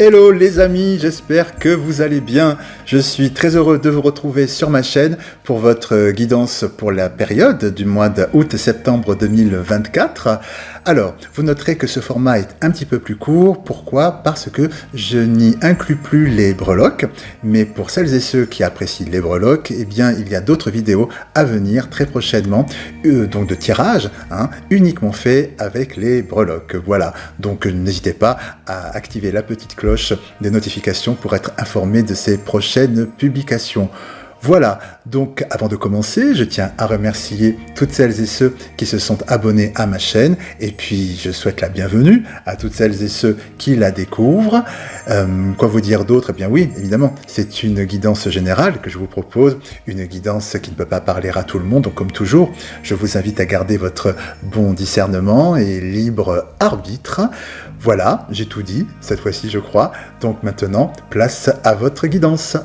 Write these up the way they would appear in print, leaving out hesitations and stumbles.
Hello les amis, j'espère que vous allez bien. Je suis très heureux de vous retrouver sur ma chaîne pour votre guidance pour la période du mois d'août-septembre 2024. Alors, vous noterez que ce format est un petit peu plus court. Pourquoi? Parce que je n'y inclus plus les breloques. Mais pour celles et ceux qui apprécient les breloques, eh bien, il y a d'autres vidéos à venir très prochainement, donc de tirage, uniquement fait avec les breloques. Voilà, donc n'hésitez pas à activer la petite cloche des notifications pour être informé de ces prochaines publications. Voilà, donc avant de commencer, je tiens à remercier toutes celles et ceux qui se sont abonnés à ma chaîne, et puis je souhaite la bienvenue à toutes celles et ceux qui la découvrent. Quoi vous dire d'autre? Eh bien oui, évidemment, c'est une guidance générale que je vous propose, une guidance qui ne peut pas parler à tout le monde, donc comme toujours, je vous invite à garder votre bon discernement et libre arbitre. Voilà, j'ai tout dit, cette fois-ci je crois, donc maintenant, place à votre guidance.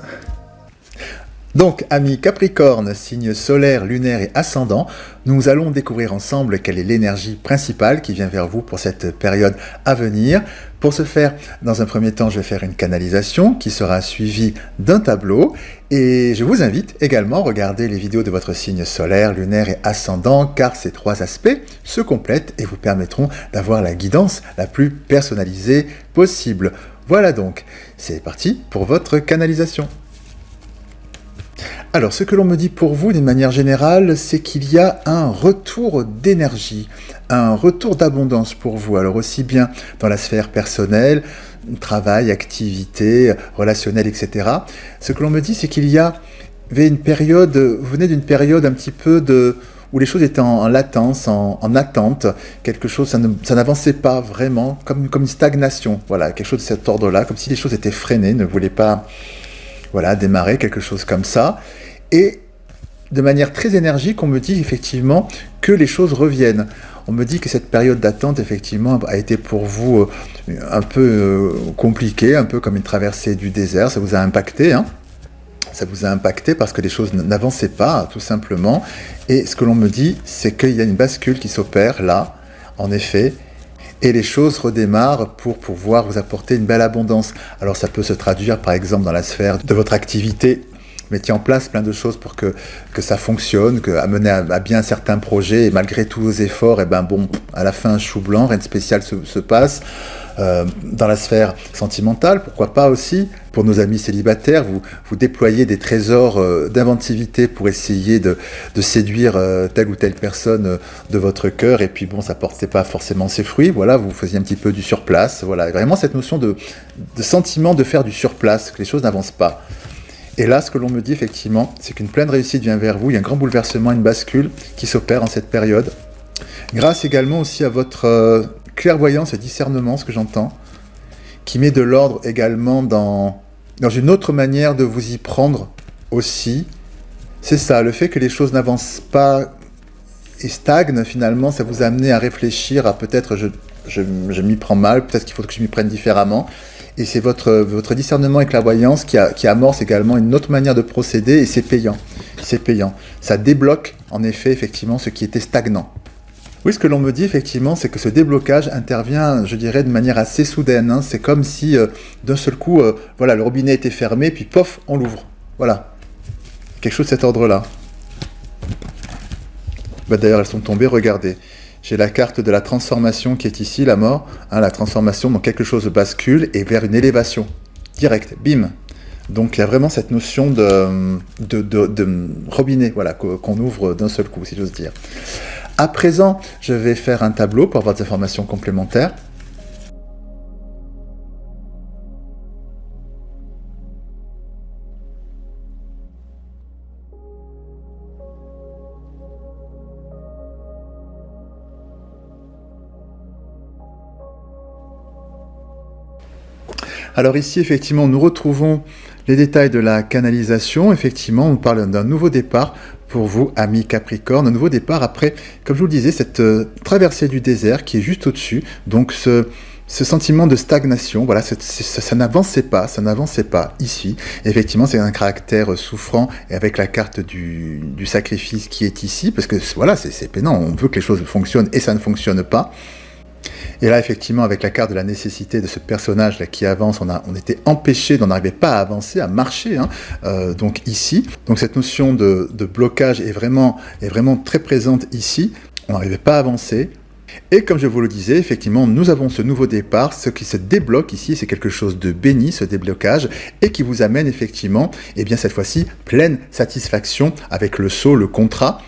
Donc, amis Capricorne, signe solaire, lunaire et ascendant, nous allons découvrir ensemble quelle est l'énergie principale qui vient vers vous pour cette période à venir. Pour ce faire, dans un premier temps, je vais faire une canalisation qui sera suivie d'un tableau. Et je vous invite également à regarder les vidéos de votre signe solaire, lunaire et ascendant, car ces trois aspects se complètent et vous permettront d'avoir la guidance la plus personnalisée possible. Voilà donc, c'est parti pour votre canalisation. Alors, ce que l'on me dit pour vous, d'une manière générale, c'est qu'il y a un retour d'énergie, un retour d'abondance pour vous. Alors, aussi bien dans la sphère personnelle, travail, activité, relationnelle, etc. Ce que l'on me dit, c'est qu'il y avait une période, vous venez d'une période un petit peu où les choses étaient en latence, en attente, quelque chose, ça n'avançait pas vraiment, comme une stagnation. Voilà, quelque chose de cet ordre-là, comme si les choses étaient freinées, ne voulaient pas... Voilà, démarrer quelque chose comme ça. Et de manière très énergique, on me dit effectivement que les choses reviennent. On me dit que cette période d'attente, effectivement, a été pour vous un peu compliquée, un peu comme une traversée du désert. Ça vous a impacté, Ça vous a impacté parce que les choses n'avançaient pas, tout simplement. Et ce que l'on me dit, c'est qu'il y a une bascule qui s'opère là, en effet. Et les choses redémarrent pour pouvoir vous apporter une belle abondance. Alors ça peut se traduire par exemple dans la sphère de votre activité. Mettez en place plein de choses pour que ça fonctionne, à mener à bien certains projets. Et malgré tous vos efforts, et à la fin, chou blanc, rien de spécial se passe. Dans la sphère sentimentale, pourquoi pas aussi, pour nos amis célibataires, vous déployez des trésors d'inventivité pour essayer de séduire telle ou telle personne de votre cœur, et puis ça portait pas forcément ses fruits, voilà, vous faisiez un petit peu du surplace, voilà, vraiment cette notion de sentiment de faire du surplace, que les choses n'avancent pas. Et là, ce que l'on me dit effectivement, c'est qu'une pleine réussite vient vers vous, il y a un grand bouleversement, une bascule qui s'opère en cette période, grâce également aussi à votre... clairvoyance et discernement, ce que j'entends, qui met de l'ordre également dans une autre manière de vous y prendre aussi. C'est ça, le fait que les choses n'avancent pas et stagnent, finalement, ça vous a amené à réfléchir à peut-être je m'y prends mal, peut-être qu'il faut que je m'y prenne différemment. Et c'est votre discernement et clairvoyance qui amorce également une autre manière de procéder, et c'est payant. C'est payant. Ça débloque, en effet, effectivement, ce qui était stagnant. Oui, ce que l'on me dit, effectivement, c'est que ce déblocage intervient, je dirais, de manière assez soudaine. C'est comme si, d'un seul coup, le robinet était fermé, puis pof, on l'ouvre. Voilà. Quelque chose de cet ordre-là. D'ailleurs, elles sont tombées, regardez. J'ai la carte de la transformation qui est ici, la mort. La transformation, donc quelque chose bascule et vers une élévation. Direct, bim. Donc il y a vraiment cette notion de robinet, voilà, qu'on ouvre d'un seul coup, si j'ose dire. À présent, je vais faire un tableau pour avoir des informations complémentaires. Alors ici, effectivement, nous retrouvons les détails de la canalisation. Effectivement, on parle d'un nouveau départ pour vous, amis Capricorne. Un nouveau départ après, comme je vous le disais, cette traversée du désert qui est juste au-dessus. Donc ce sentiment de stagnation, voilà, ça n'avançait pas ici. Et effectivement, c'est un caractère souffrant, et avec la carte du sacrifice qui est ici, parce que voilà, c'est peinant, on veut que les choses fonctionnent et ça ne fonctionne pas. Et là, effectivement, avec la carte de la nécessité de ce personnage là qui avance, on était empêché, on n'arrivait pas à avancer, à marcher. Donc ici, donc cette notion de blocage est vraiment très présente ici. On n'arrivait pas à avancer. Et comme je vous le disais, effectivement, nous avons ce nouveau départ, ce qui se débloque ici, c'est quelque chose de béni, ce déblocage, et qui vous amène effectivement, et bien cette fois-ci, pleine satisfaction avec le saut, le contrat,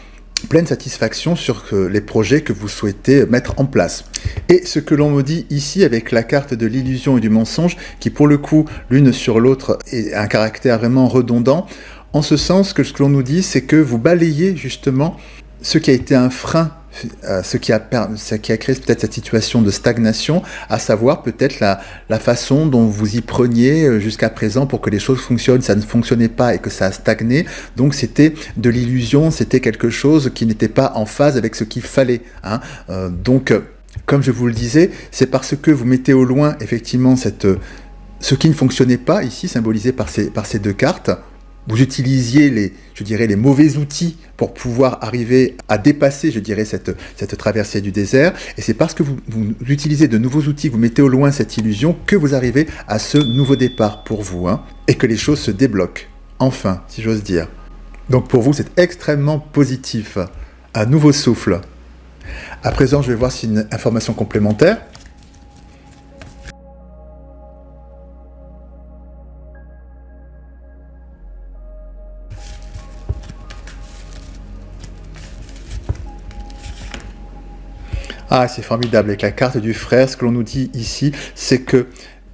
pleine satisfaction sur les projets que vous souhaitez mettre en place. Et ce que l'on me dit ici avec la carte de l'illusion et du mensonge, qui pour le coup, l'une sur l'autre, a un caractère vraiment redondant, en ce sens que ce que l'on nous dit, c'est que vous balayez justement ce qui a été un frein, ce qui a créé peut-être cette situation de stagnation, à savoir peut-être la façon dont vous y preniez jusqu'à présent pour que les choses fonctionnent. Ça ne fonctionnait pas et que ça a stagné, donc c'était de l'illusion, c'était quelque chose qui n'était pas en phase avec ce qu'il fallait. Donc, comme je vous le disais, c'est parce que vous mettez au loin effectivement ce qui ne fonctionnait pas, ici symbolisé par ces deux cartes. Vous utilisiez les mauvais outils pour pouvoir arriver à dépasser, je dirais, cette traversée du désert. Et c'est parce que vous utilisez de nouveaux outils, vous mettez au loin cette illusion, que vous arrivez à ce nouveau départ pour vous, et que les choses se débloquent. Enfin, si j'ose dire. Donc pour vous, c'est extrêmement positif. Un nouveau souffle. À présent, je vais voir si une information complémentaire. Ah, c'est formidable. Avec la carte du frère, ce que l'on nous dit ici, c'est que,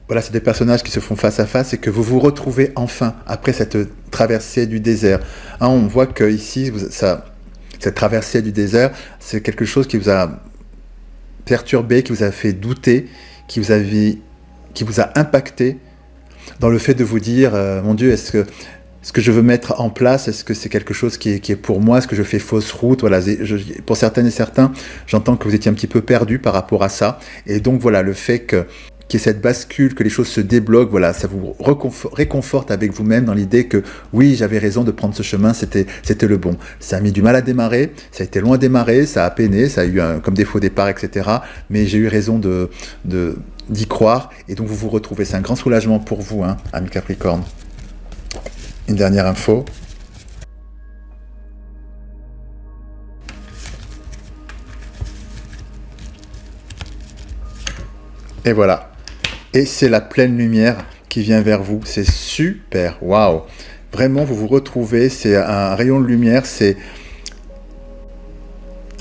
voilà, c'est des personnages qui se font face à face et que vous vous retrouvez enfin après cette traversée du désert. On voit que ici, cette traversée du désert, c'est quelque chose qui vous a perturbé, qui vous a fait douter, qui vous a impacté dans le fait de vous dire, mon Dieu, est-ce que je veux mettre en place, est-ce que c'est quelque chose qui est pour moi, est-ce que je fais fausse route, voilà, pour certaines et certains, j'entends que vous étiez un petit peu perdu par rapport à ça, et donc voilà, le fait qu'il y ait cette bascule, que les choses se débloquent, voilà, ça vous réconforte avec vous-même dans l'idée que oui, j'avais raison de prendre ce chemin, c'était le bon. Ça a mis du mal à démarrer, ça a été long à démarrer, ça a peiné, ça a eu comme des faux départs, etc., mais j'ai eu raison d'y croire, et donc vous vous retrouvez, c'est un grand soulagement pour vous, ami Capricorne. Une dernière info. Et voilà. Et c'est la pleine lumière qui vient vers vous. C'est super. Waouh. Vraiment, vous vous retrouvez. C'est un rayon de lumière. C'est,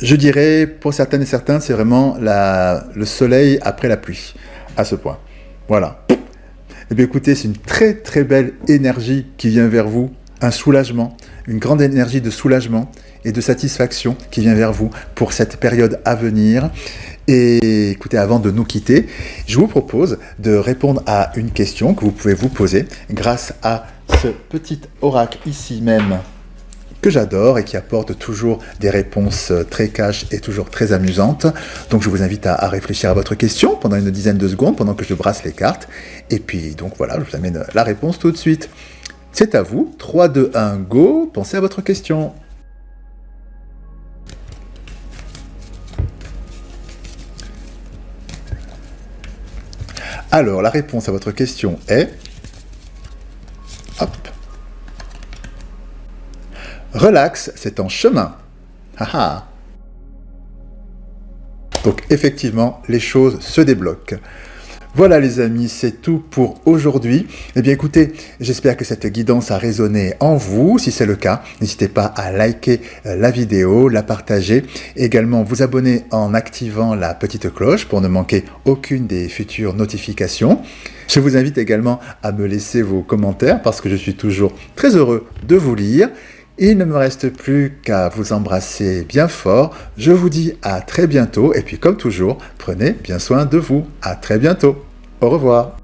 je dirais, pour certaines et certains, c'est vraiment le soleil après la pluie. À ce point. Voilà. Eh bien écoutez, c'est une très très belle énergie qui vient vers vous, un soulagement, une grande énergie de soulagement et de satisfaction qui vient vers vous pour cette période à venir. Et écoutez, avant de nous quitter, je vous propose de répondre à une question que vous pouvez vous poser grâce à ce petit oracle ici même que j'adore et qui apporte toujours des réponses très cash et toujours très amusantes. Donc je vous invite à réfléchir à votre question pendant une dizaine de secondes pendant que je brasse les cartes. Et puis donc voilà, je vous amène la réponse tout de suite. C'est à vous. 3, 2, 1, go. Pensez à votre question. Alors, la réponse à votre question est... Hop. Relax, c'est en chemin. Haha. Donc effectivement, les choses se débloquent. Voilà les amis, c'est tout pour aujourd'hui. Eh bien écoutez, j'espère que cette guidance a résonné en vous. Si c'est le cas, n'hésitez pas à liker la vidéo, la partager. Également vous abonner en activant la petite cloche pour ne manquer aucune des futures notifications. Je vous invite également à me laisser vos commentaires parce que je suis toujours très heureux de vous lire. Il ne me reste plus qu'à vous embrasser bien fort. Je vous dis à très bientôt. Et puis comme toujours, prenez bien soin de vous. À très bientôt. Au revoir.